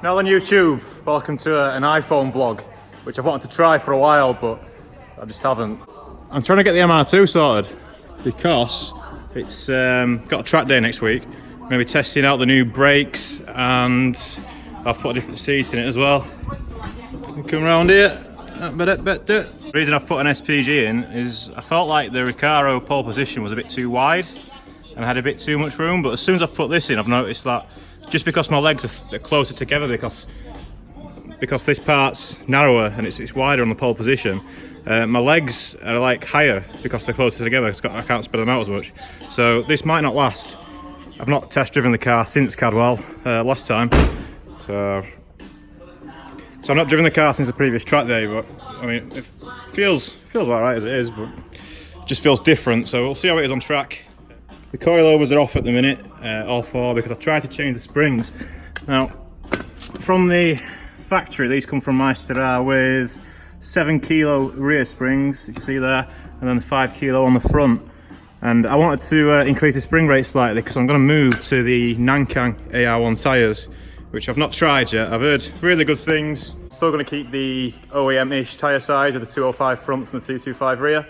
Now on YouTube, welcome to an iPhone vlog, which I've wanted to try for a while, but I just haven't. I'm trying to get the MR2 sorted because it's got a track day next week. I'm going to be testing out the new brakes and I've put different seats in it as well. Come around here. The reason I've put an SPG in is I felt like the Recaro pole position was a bit too wide and I had a bit too much room, but as soon as I've put this in, I've noticed that just because my legs are closer together, because this part's narrower and it's wider on the pole position, my legs are like higher because they're closer together. I can't spread them out as much. So this might not last. I've not test driven the car since Cadwell last time. So I've not driven the car since the previous track day, but I mean, it feels alright as it is, but it just feels different. So we'll see how it is on track. The coilovers are off at the minute, all four, because I've tried to change the springs. Now, from the factory, these come from Meister with 7 kilo rear springs, you can see there, and then 5 kilo on the front. And I wanted to increase the spring rate slightly because I'm going to move to the Nankang AR1 tyres, which I've not tried yet. I've heard really good things. Still going to keep the OEM-ish tyre size with the 205 fronts and the 225 rear.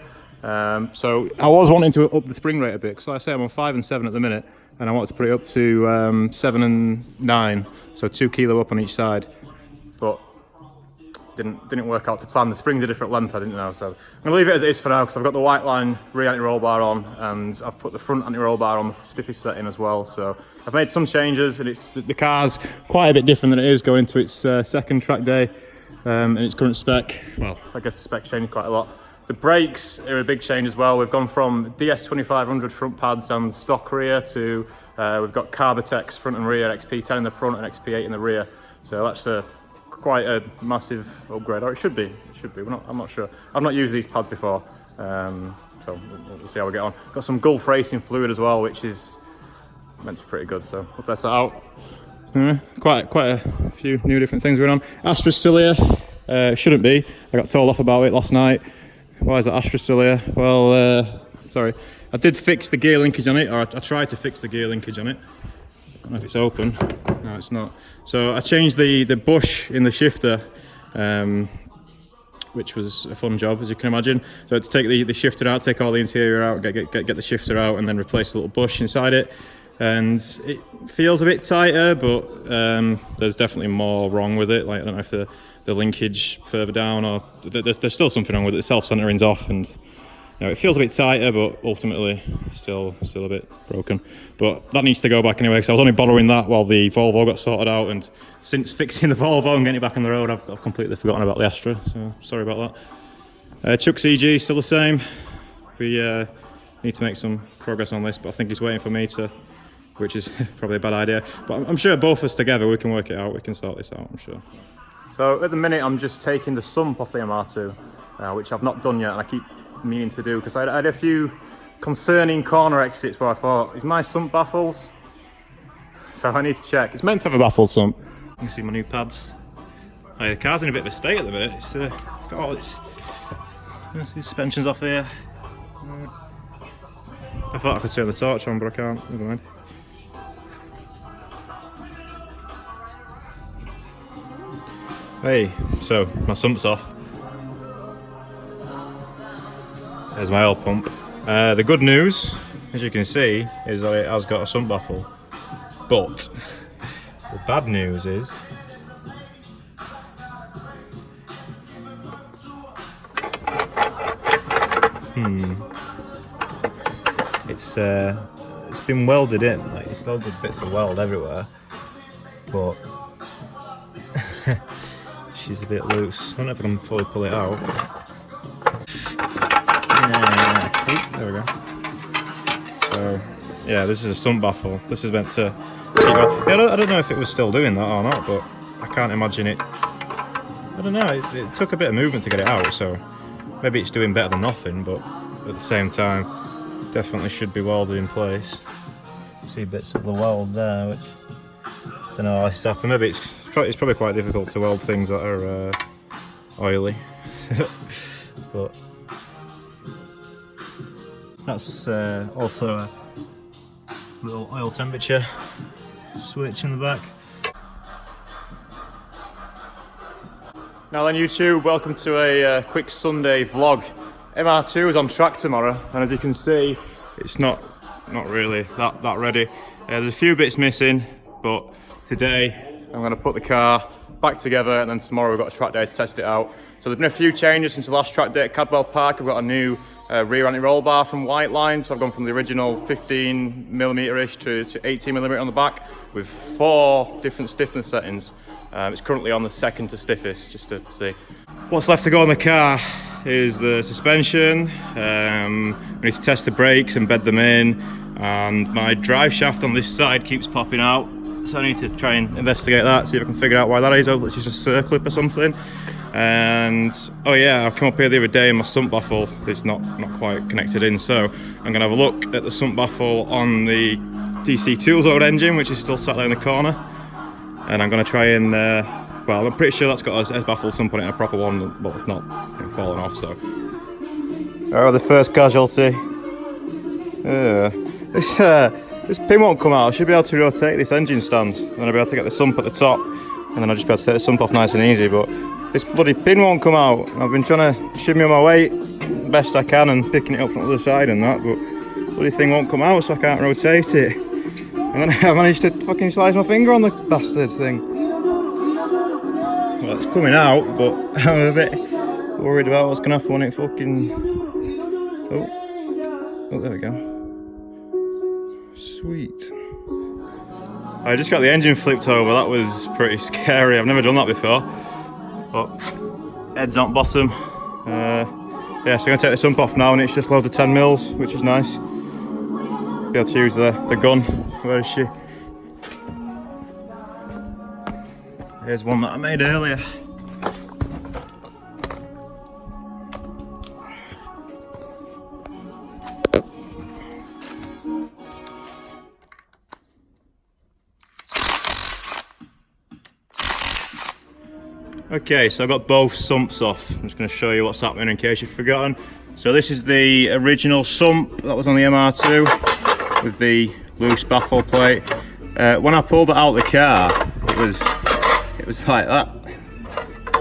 So I was wanting to up the spring rate a bit because, like I say, I'm on 5 and 7 at the minute, and I wanted to put it up to 7 and 9, so 2 kilo up on each side. But didn't work out to plan. The spring's a different length, I didn't know, so I'm gonna leave it as it is for now because I've got the white line rear anti-roll bar on and I've put the front anti-roll bar on the stiffest setting as well. So I've made some changes, and the car's quite a bit different than it is going into its second track day and its current spec. Well, I guess the spec's changed quite a lot. The brakes are a big change as well. We've gone from DS2500 front pads and stock rear to we've got Carbotex front and rear, XP10 in the front and XP8 in the rear. So that's quite a massive upgrade, or it should be. I'm not sure. I've not used these pads before, so we'll see how we get on. Got some Gulf Racing fluid as well, which is meant to be pretty good. So we'll test that out. Quite a few new different things going on. Astra's still here. Shouldn't be. I got told off about it last night. Why is that Astra still here? Well, sorry. I did fix the gear linkage on it, or I tried to fix the gear linkage on it. I don't know if it's open. No, it's not. So I changed the bush in the shifter, which was a fun job, as you can imagine. So to take the shifter out, take all the interior out, get the shifter out, and then replace the little bush inside it. And it feels a bit tighter, but there's definitely more wrong with it. Like, I don't know if the linkage further down, or there's still something wrong with it. The self-centering's off, and you know, it feels a bit tighter, but ultimately still a bit broken. But that needs to go back anyway, because I was only borrowing that while the Volvo got sorted out, and since fixing the Volvo and getting it back on the road, I've completely forgotten about the Astra, so sorry about that. Chuck's EG still the same. We need to make some progress on this, but I think he's waiting for me to, which is probably a bad idea. But I'm sure both of us together, we can work it out, we can sort this out, I'm sure. So at the minute, I'm just taking the sump off the MR2, which I've not done yet, and I keep meaning to do, because I had a few concerning corner exits where I thought, is my sump baffles? So I need to check. It's meant to have a baffled sump. You can see my new pads. Oh, the car's in a bit of a state at the minute. It's got all its suspensions off here. I thought I could turn the torch on, but I can't. Never mind. Hey, so my sump's off. There's my oil pump. The good news, as you can see, is that it has got a sump baffle. But the bad news is it's been welded in. Like, there's loads of bits of weld everywhere, but she's a bit loose. I don't know if I can fully pull it out. Yeah, there we go. So yeah, this is a sump baffle. This is meant to keep it. Yeah, I don't know if it was still doing that or not, but I can't imagine it. I don't know, it took a bit of movement to get it out, so maybe it's doing better than nothing, but at the same time, definitely should be welded in place. See bits of the weld there, which I don't know how this happened. Maybe it's probably quite difficult to weld things that are oily. But that's also a little oil temperature switch in the back. Now then YouTube, welcome to a quick Sunday vlog. MR2 is on track tomorrow, and as you can see, it's not really that ready. There's a few bits missing, but today I'm going to put the car back together, and then tomorrow we've got a track day to test it out. So there's been a few changes since the last track day at Cadwell Park. I've got a new rear anti-roll bar from White Line, so I've gone from the original 15mm-ish to 18mm on the back with 4 different stiffness settings. It's currently on the second to stiffest, just to see. What's left to go on the car is the suspension. We need to test the brakes and bed them in, and my drive shaft on this side keeps popping out, so I need to try and investigate that, see if I can figure out why that is. Hopefully it's just a circlip or something. And oh yeah, I've come up here the other day and my sump baffle is not quite connected in, so I'm gonna have a look at the sump baffle on the DC Tools old engine, which is still sat there in the corner, and I'm gonna try and well, I'm pretty sure that's got a baffle sump on it, a proper one, but it's not fallen off. So the first casualty. This pin won't come out. I should be able to rotate this engine stand, and I'll be able to get the sump at the top, and then I'll just be able to take the sump off nice and easy. But this bloody pin won't come out. I've been trying to shimmy on my weight best I can and picking it up from the other side and that, but the bloody thing won't come out, so I can't rotate it. And then I managed to fucking slice my finger on the bastard thing. Well, it's coming out, but I'm a bit worried about what's gonna happen when it fucking... Oh, there we go. Sweet. I just got the engine flipped over. That was pretty scary. I've never done that before. But head's on bottom. Yeah, so I'm gonna take the sump off now, and it's just loads of 10mm, which is nice. Be able to use the gun. Where is she? Here's one that I made earlier. Okay, so I've got both sumps off. I'm just going to show you what's happening in case you've forgotten. So this is the original sump that was on the MR2 with the loose baffle plate. When I pulled it out of the car, it was like that,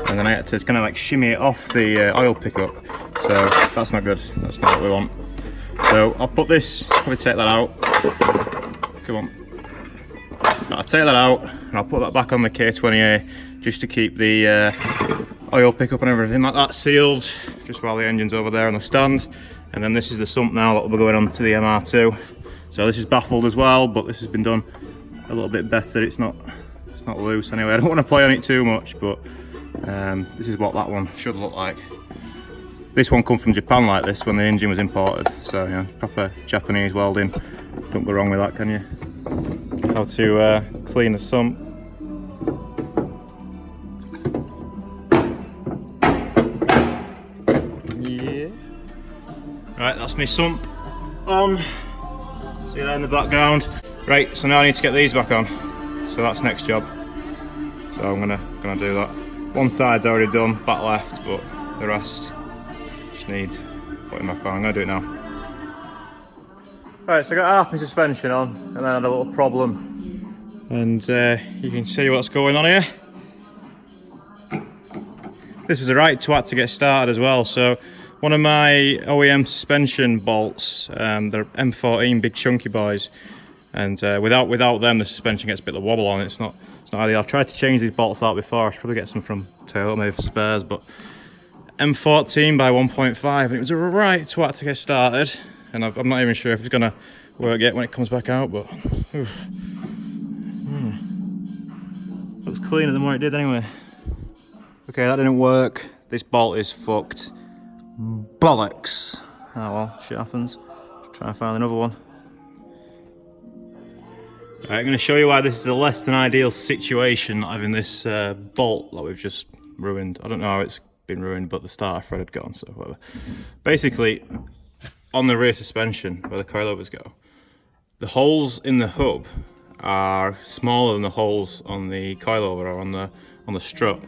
and then I had to kind of like shimmy it off the oil pickup. So that's not good. That's not what we want. So I'll put this. Probably take that out. Come on. I'll take that out and I'll put that back on the K20A just to keep the oil pickup and everything like that sealed, just while the engine's over there on the stand. And then this is the sump now that will be going on to the MR2. So this is baffled as well, but this has been done a little bit better. It's not loose anyway. I don't want to play on it too much, but this is what that one should look like. This one come from Japan like this when the engine was imported. So yeah, proper Japanese welding. Don't go wrong with that, can you? How to clean the sump. Yeah. Right, that's my sump on. See that in the background. Right, so now I need to get these back on. So that's next job. So I'm gonna do that. One side's already done, back left, but the rest just need putting back on. I'm gonna do it now. Right, so I got half my suspension on, and then I had a little problem. And you can see what's going on here. This was the right twat to get started as well. So one of my OEM suspension bolts, they're M14 big chunky boys, and without them the suspension gets a bit of wobble on it. It's not ideal. I've tried to change these bolts out before. I should probably get some from Toyota maybe for spares, but M14 by 1.5, and it was a right twat to get started. And I'm not even sure if it's gonna work yet when it comes back out, but looks cleaner than what it did anyway. Okay, that didn't work. This bolt is fucked. Bollocks. Oh well, shit happens. Try and find another one. Alright, I'm gonna show you why this is a less than ideal situation, having this bolt that we've just ruined. I don't know how it's been ruined, but the starter thread had gone, so whatever. Basically, on the rear suspension, where the coilovers go, the holes in the hub are smaller than the holes on the coilover or on the strut.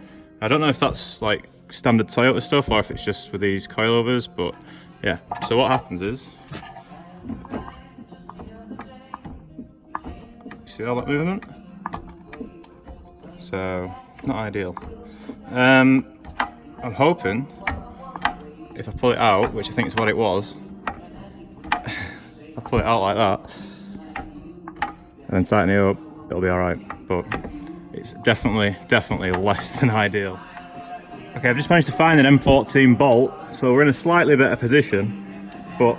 I don't know if that's like standard Toyota stuff or if it's just for these coilovers, but yeah. So what happens is, see all that movement? So not ideal. I'm hoping if I pull it out, which I think is what it was, I pull it out like that and then tighten it up, it'll be alright, but it's definitely less than ideal. Okay, I've just managed to find an M14 bolt, so we're in a slightly better position, but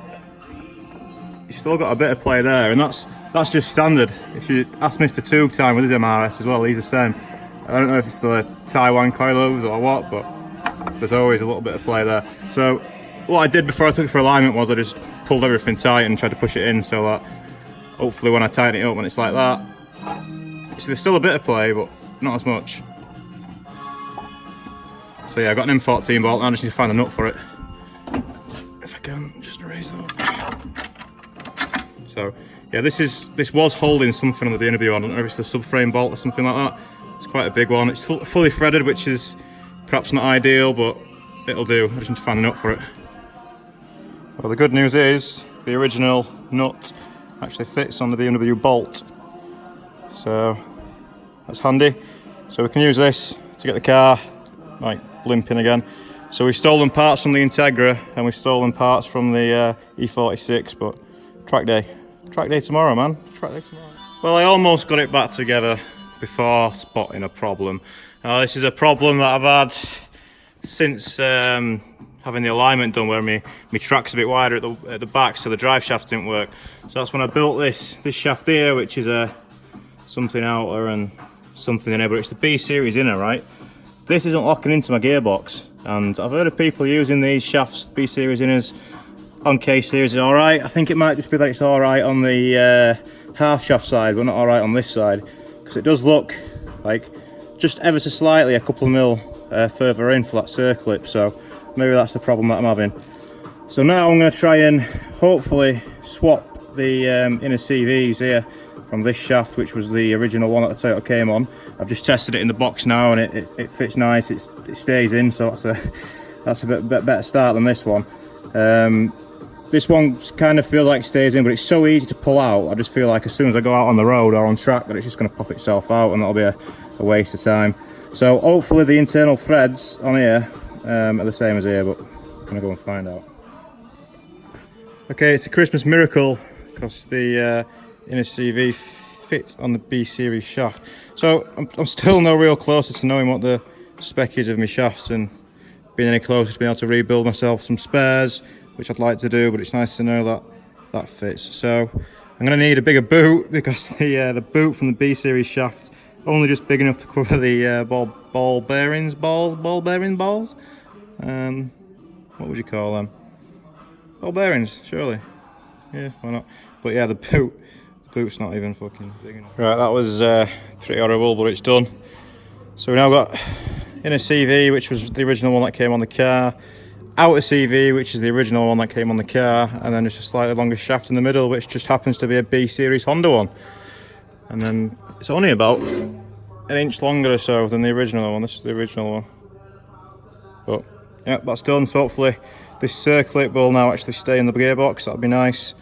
you've still got a bit of play there, and that's just standard. If you ask Mr. Toog time with his MRS as well, he's the same. I don't know if it's the Taiwan coilovers or what, but there's always a little bit of play there. So what I did before I took it for alignment was I just pulled everything tight and tried to push it in so that hopefully when I tighten it up, when it's like that, so there's still a bit of play, but not as much. So yeah, I got an M14 bolt, now I just need to find a nut for it. If I can, just raise that. So yeah, this was holding something on the BMW. I don't know if it's the subframe bolt or something like that. It's quite a big one. It's fully threaded, which is perhaps not ideal, but it'll do. I just need to find a nut for it. Well, the good news is the original nut actually fits on the BMW bolt, so that's handy. So we can use this to get the car like limping again. So we've stolen parts from the Integra and we've stolen parts from the E46, but track day tomorrow, man. Track day tomorrow. Well, I almost got it back together before spotting a problem. Now this is a problem that I've had since having the alignment done, where my track's a bit wider at the back, so the drive shaft didn't work. So that's when I built this shaft here, which is a something outer and something inner, but it's the B series inner, right? This isn't locking into my gearbox, and I've heard of people using these shafts, B series inners, on K series is alright. I think it might just be that it's alright on the half shaft side, but not alright on this side, because it does look like just ever so slightly a couple of mil further in for that circlip, so maybe that's the problem that I'm having. So now I'm going to try and hopefully swap the inner CVs here from this shaft, which was the original one that the Toyota came on. I've just tested it in the box now and it fits nice, it stays in, so that's a bit better start than this one. This one kind of feels like it stays in, but it's so easy to pull out. I just feel like as soon as I go out on the road or on track that it's just going to pop itself out, and that'll be a waste of time. So hopefully the internal threads on here are the same as here, but I'm going to go and find out. Okay, it's a Christmas miracle because the inner CV fits on the B series shaft. So I'm still no real closer to knowing what the spec is of my shafts and being any closer to being able to rebuild myself some spares, which I'd like to do, but it's nice to know that that fits. So I'm going to need a bigger boot because the boot from the B series shaft only just big enough to cover the ball bearing balls. What would you call them? Ball bearings, surely. Yeah, why not? But yeah, the boot's not even fucking big enough. Right, that was pretty horrible, but it's done. So we now got inner CV, which was the original one that came on the car, outer CV, which is the original one that came on the car, and then just a slightly longer shaft in the middle, which just happens to be a B series Honda one. And then it's only about an inch longer or so than the original one. This is the original one. But yeah, that's done. So hopefully this circlip will now actually stay in the gearbox. That'd be nice.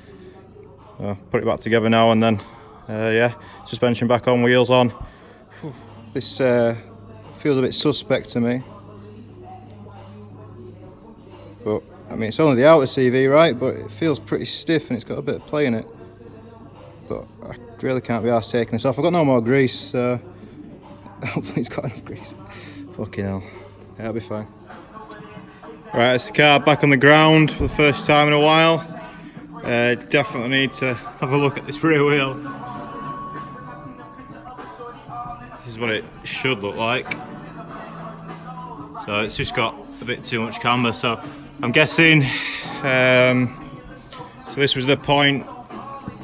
Put it back together now, and then yeah, suspension back on, wheels on. This feels a bit suspect to me, but I mean it's only the outer CV, right? But it feels pretty stiff and it's got a bit of play in it. But I really can't be arsed taking this off. I've got no more grease, so hopefully it's got enough grease. Fucking hell, yeah, it'll be fine. Right, it's the car back on the ground for the first time in a while. Definitely need to have a look at this rear wheel. This is what it should look like. So it's just got a bit too much camber. So I'm guessing, so this was the point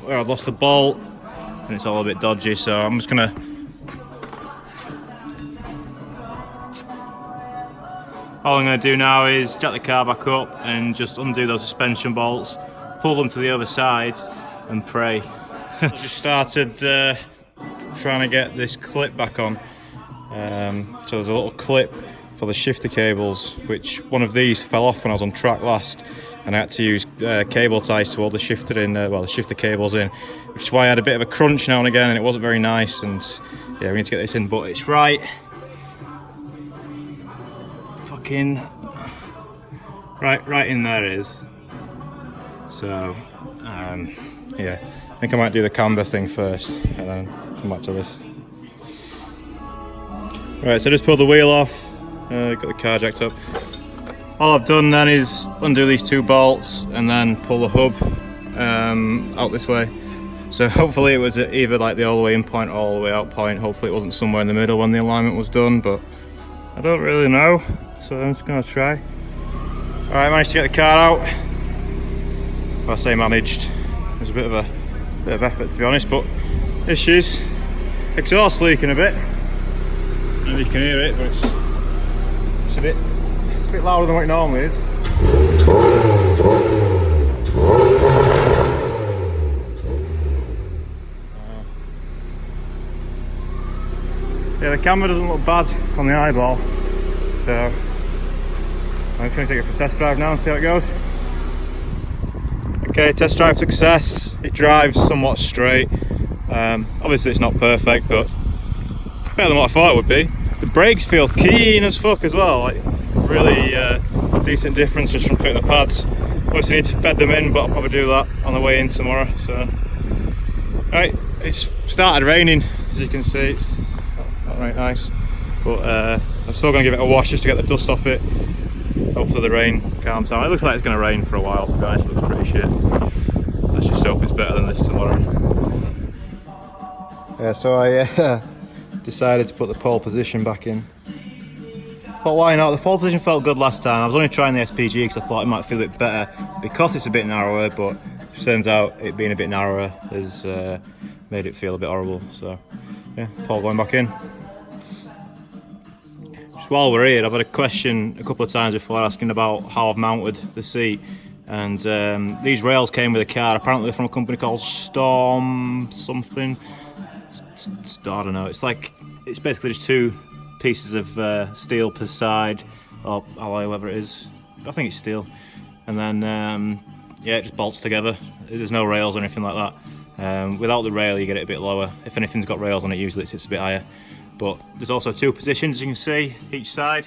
where I lost the bolt and it's all a bit dodgy. So I'm just gonna all I'm gonna do now is jack the car back up and just undo those suspension bolts, pull them to the other side and pray. I just started trying to get this clip back on. So there's a little clip for the shifter cables, which one of these fell off when I was on track last, and I had to use cable ties to hold the shifter in, the shifter cables in, which is why I had a bit of a crunch now and again, and it wasn't very nice. And yeah, we need to get this in, but it's right fucking right in there it is. So yeah, I think I might do the camber thing first and then come back to this. Right, so I just pulled the wheel off, got the car jacked up. All I've done then is undo these 2 bolts and then pull the hub out this way. So hopefully it was either like the all the way in point or all the way out point. Hopefully it wasn't somewhere in the middle when the alignment was done, but I don't really know. So I'm just gonna try. All right, managed to get the car out. Well, I say managed. It was a bit of effort to be honest, but here she is. Exhaust leaking a bit. Maybe you can hear it, but it's a bit louder than what it normally is. Yeah, the camera doesn't look bad on the eyeball, so I'm just going to take it for a test drive now and see how it goes. Okay, test drive success. It drives somewhat straight. Obviously it's not perfect, but better than what I thought it would be. The brakes feel keen as fuck as well, like really decent difference just from putting the pads. Obviously need to bed them in, but I'll probably do that on the way in tomorrow. So, right, it's started raining as you can see. It's not very nice, but I'm still going to give it a wash just to get the dust off it. Hopefully the rain calms down. It looks like it's going to rain for a while, to be honest. It looks pretty shit. Let's just hope it's better than this tomorrow. Yeah, so I decided to put the pole position back in. Thought why not? The pole position felt good last time. I was only trying the SPG because I thought it might feel a bit better because it's a bit narrower, but it turns out it being a bit narrower has made it feel a bit horrible. So yeah, pole going back in. Just while we're here, I've had a question a couple of times before asking about how I've mounted the seat, and these rails came with a car, apparently from a company called Storm something. I don't know. It's basically just 2 pieces of steel per side, or alloy, whatever it is. I think it's steel, and then yeah, it just bolts together. There's no rails or anything like that. Without the rail you get it a bit lower. If anything's got rails on it, usually it sits a bit higher. But there's also 2 positions, you can see, each side.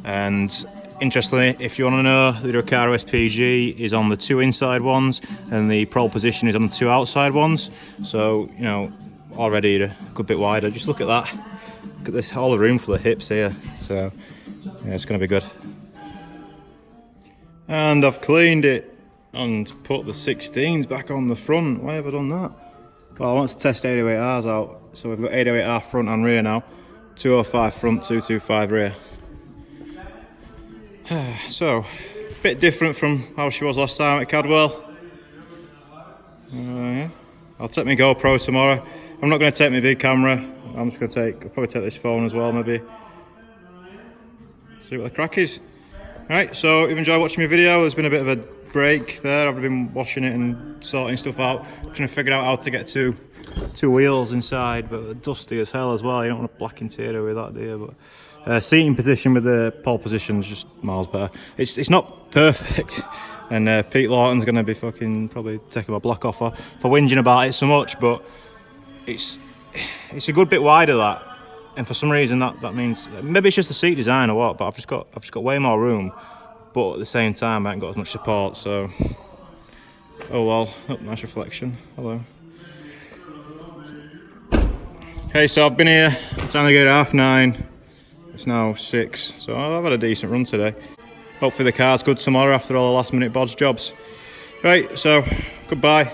And interestingly, if you want to know, the Recaro SPG is on the 2 inside ones and the Pro position is on the 2 outside ones. So, you know, already a good bit wider. Just look at that. Look at this, all the room for the hips here. So yeah, it's going to be good. And I've cleaned it and put the 16s back on the front. Why have I done that? Well, I want to test 808Rs out. So we've got 808R front and rear now. 205 front, 225 rear. So, a bit different from how she was last time at Cadwell. Yeah. I'll take my GoPro tomorrow. I'm not going to take my big camera. I'm just going to I'll probably take this phone as well, maybe. See what the crack is. Right, so if you've enjoyed watching my video, there's been a bit of a break there. I've been washing it and sorting stuff out, trying to figure out how to get two wheels inside, but they're dusty as hell as well. You don't want a black interior with that, do you? But seating position with the pole position is just miles better. It's not perfect, and Pete Lawton's going to be fucking probably taking my block off for whinging about it so much, but it's a good bit wider, that, and for some reason that means maybe it's just the seat design or what, but I've just got way more room, but at the same time I haven't got as much support. So oh well. Oh, nice reflection. Hello. Okay, so I've been here, time to get at 9:30. It's now 6, so I've had a decent run today. Hopefully the car's good tomorrow after all the last minute bodge jobs. Right, so goodbye.